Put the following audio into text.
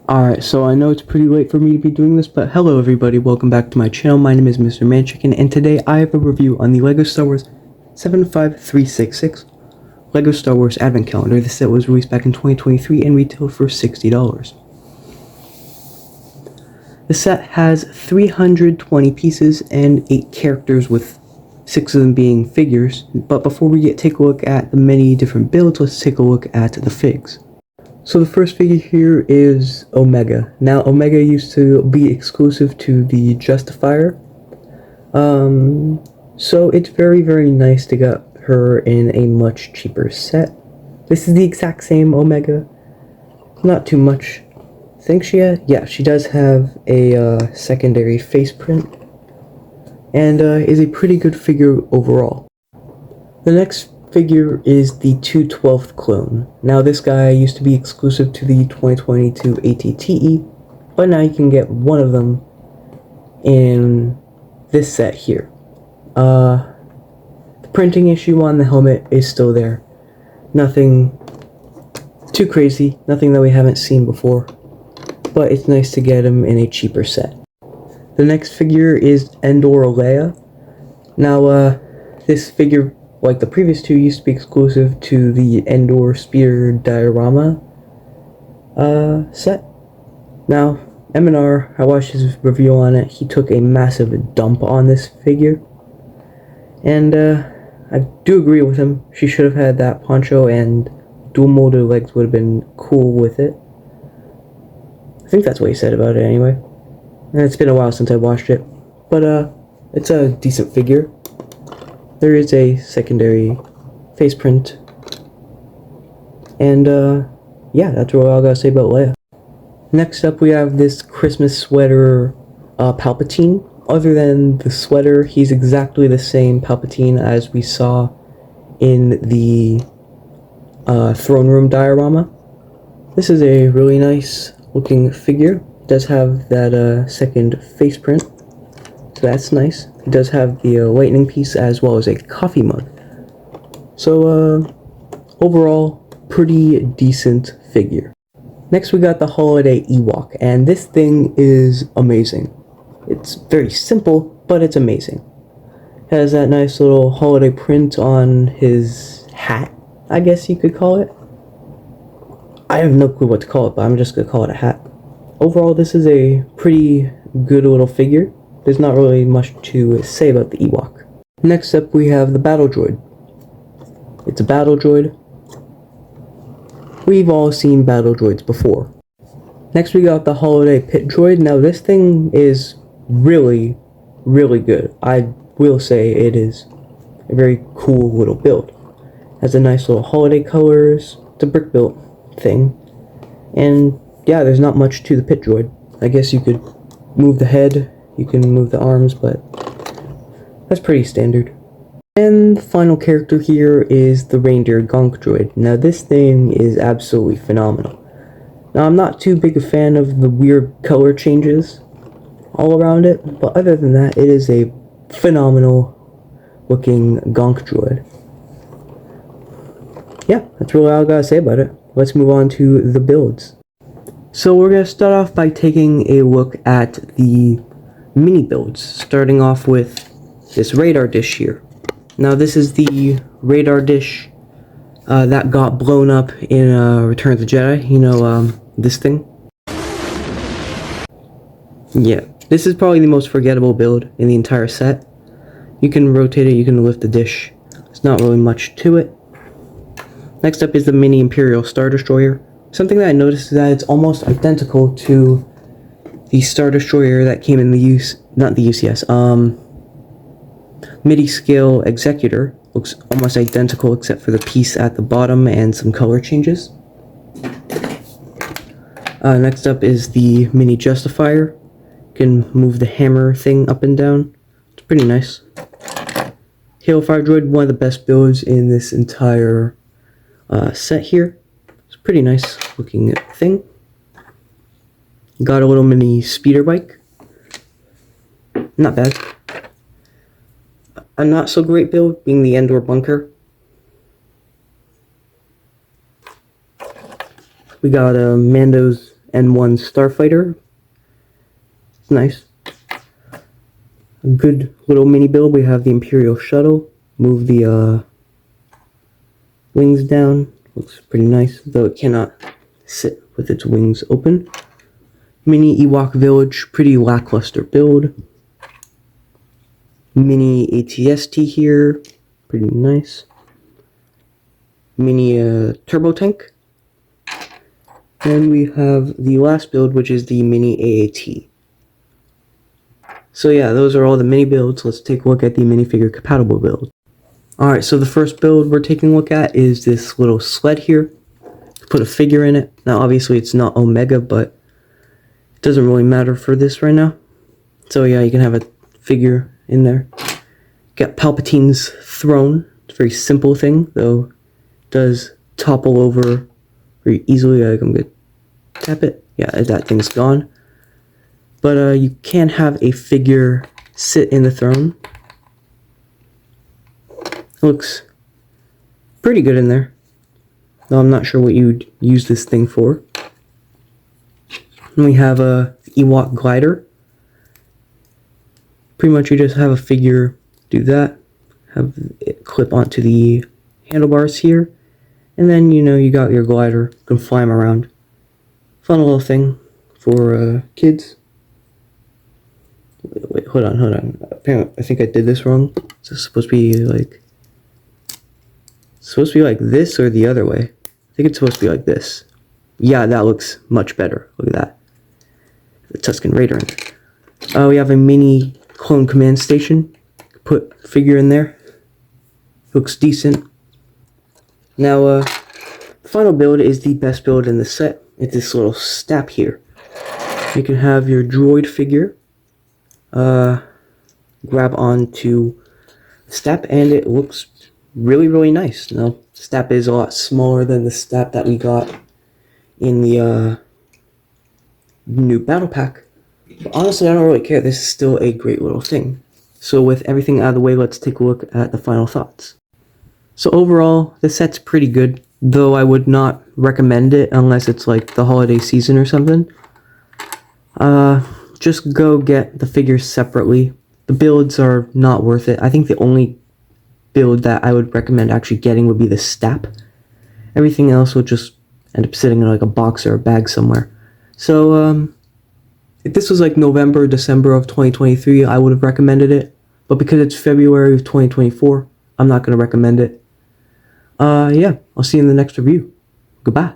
Alright, so I know it's pretty late for me to be doing this, but hello everybody, welcome back to my channel. My name is Mr. Manchicken, and today I have a review on the LEGO Star Wars 75366 LEGO Star Wars Advent Calendar. This set was released back in 2023 and retailed for $60. The set has 320 pieces and 8 characters, with 6 of them being figures. But before we take a look at the many different builds, let's take a look at the figs. So the first figure here is Omega. Now, Omega used to be exclusive to the Justifier. So it's very, very nice to get her in a much cheaper set. This is the exact same Omega. Not too much. I think she does have a secondary face print. And is a pretty good figure overall. The next figure is the 2/12th clone. Now this guy used to be exclusive to the 2022 ATTE, but now you can get one of them in this set here. The printing issue on the helmet is still there. Nothing too crazy, nothing that we haven't seen before, but it's nice to get him in a cheaper set. The next figure is Endor Leia. Now this figure, like the previous two, used to be exclusive to the Endor Speeder Diorama set. Now, M&R, I watched his review on it. He took a massive dump on this figure. And I do agree with him. She should have had that poncho, and dual molded legs would have been cool with it. I think that's what he said about it anyway. And it's been a while since I watched it. But it's a decent figure. There is a secondary face print. And yeah, that's all I gotta say about Leia. Next up, we have this Christmas sweater Palpatine. Other than the sweater, he's exactly the same Palpatine as we saw in the throne room diorama. This is a really nice looking figure. It does have that second face print, so that's nice. It does have the lightning piece as well as a coffee mug. So overall, pretty decent figure. Next we got the Holiday Ewok, and this thing is amazing. It's very simple, but it's amazing. It has that nice little holiday print on his hat, I guess you could call it. I have no clue what to call it, but I'm just gonna call it a hat. Overall, this is a pretty good little figure. There's not really much to say about the Ewok. Next up, we have the Battle Droid. It's a Battle Droid. We've all seen Battle Droids before. Next, we got the Holiday Pit Droid. Now, this thing is really, really good. I will say it is a very cool little build. It has a nice little holiday colors. It's a brick built thing. And yeah, there's not much to the Pit Droid. I guess you could move the head, you can move the arms, but that's pretty standard. And the final character here is the Reindeer Gonk Droid. Now this thing is absolutely phenomenal. Now I'm not too big a fan of the weird color changes all around it, but other than that, it is a phenomenal looking Gonk Droid. Yeah, that's really all I gotta say about it. Let's move on to the builds. So we're going to start off by taking a look at the mini builds, starting off with this radar dish here. Now this is the radar dish that got blown up in Return of the Jedi. You know, this thing? Yeah, this is probably the most forgettable build in the entire set. You can rotate it, you can lift the dish. There's not really much to it. Next up is the mini Imperial Star Destroyer. Something that I noticed is that it's almost identical to the Star Destroyer that came in the midi-scale Executor. Looks almost identical except for the piece at the bottom and some color changes. Next up is the mini Justifier. You can move the hammer thing up and down. It's pretty nice. Halo 5 Droid, one of the best builds in this entire set here. It's a pretty nice looking thing. Got a little mini speeder bike. Not bad. A not so great build being the Endor bunker. We got Mando's N1 Starfighter. It's nice. A good little mini build. We have the Imperial Shuttle. Move the wings down. Looks pretty nice, though it cannot sit with its wings open. Mini Ewok Village. Pretty lackluster build. Mini ATST here. Pretty nice. Mini Turbo Tank. And we have the last build, which is the Mini AAT. So yeah, those are all the mini builds. Let's take a look at the minifigure compatible build. Alright, so the first build we're taking a look at is this little sled here. Put a figure in it. Now obviously it's not Omega, but it doesn't really matter for this right now. So yeah, you can have a figure in there. Got Palpatine's throne. It's a very simple thing, though it does topple over very easily. Like I'm gonna tap it. Yeah, that thing's gone. But you can have a figure sit in the throne. It looks pretty good in there. Though I'm not sure what you'd use this thing for. And we have a Ewok glider. Pretty much you just have a figure do that. Have it clip onto the handlebars here. And then, you know, you got your glider. You can fly them around. Fun little thing for kids. Wait, hold on. Apparently, I think I did this wrong. It's supposed to be like... It's supposed to be like this or the other way. I think it's supposed to be like this. Yeah, that looks much better. Look at that. The Tusken Raider in there. We have a mini clone command station. Put figure in there. Looks decent. Now, the final build is the best build in the set. It's this little stap here. You can have your droid figure grab onto the stap, and it looks really, really nice. Now, stap is a lot smaller than the stap that we got in the new battle pack. But honestly, I don't really care. This is still a great little thing. So with everything out of the way, let's take a look at the final thoughts. So overall, the set's pretty good, though I would not recommend it unless it's like the holiday season or something. Just go get the figures separately. The builds are not worth it. I think the only build that I would recommend actually getting would be the stap. Everything else will just end up sitting in like a box or a bag somewhere. So, if this was like November, December of 2023, I would have recommended it. But because it's February of 2024, I'm not going to recommend it. Yeah, I'll see you in the next review. Goodbye.